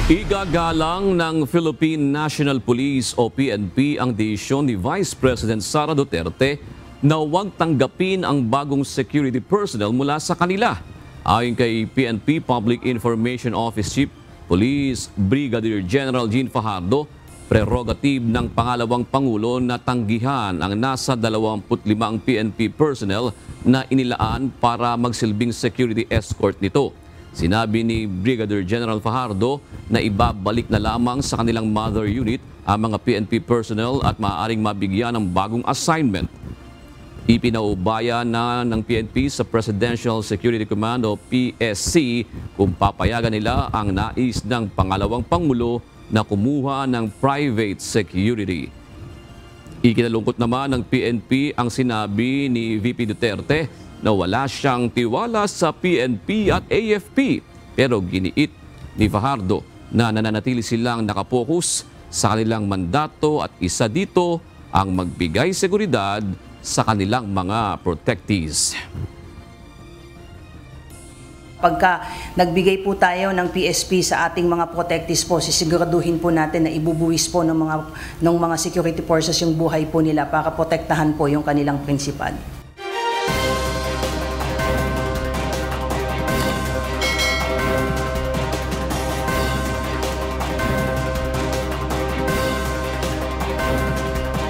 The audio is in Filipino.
Igagalang ng Philippine National Police o PNP ang desisyon ni Vice President Sara Duterte na huwag tanggapin ang bagong security personnel mula sa kanila. Ayon kay PNP Public Information Office Chief Police Brigadier General Jean Fajardo, prerogative ng pangalawang Pangulo na tanggihan ang nasa 25 PNP personnel na inilaan para magsilbing security escort nito. Sinabi ni Brigadier General Fajardo na ibabalik na lamang sa kanilang mother unit ang mga PNP personnel at maaaring mabigyan ng bagong assignment. Ipinaubaya na ng PNP sa Presidential Security Command o PSC kung papayagan nila ang nais ng pangalawang Pangulo na kumuha ng private security. Ikinalungkot naman ng PNP ang sinabi ni VP Duterte na wala siyang tiwala sa PNP at AFP, pero giniit ni Fajardo na nananatili silang nakapokus sa kanilang mandato at isa dito ang magbigay seguridad sa kanilang mga protectees. Pagka nagbigay po tayo ng PSP sa ating mga protectees po, sisiguraduhin po natin na ibubuwis po ng mga security forces yung buhay po nila para protektahan po yung kanilang prinsipal.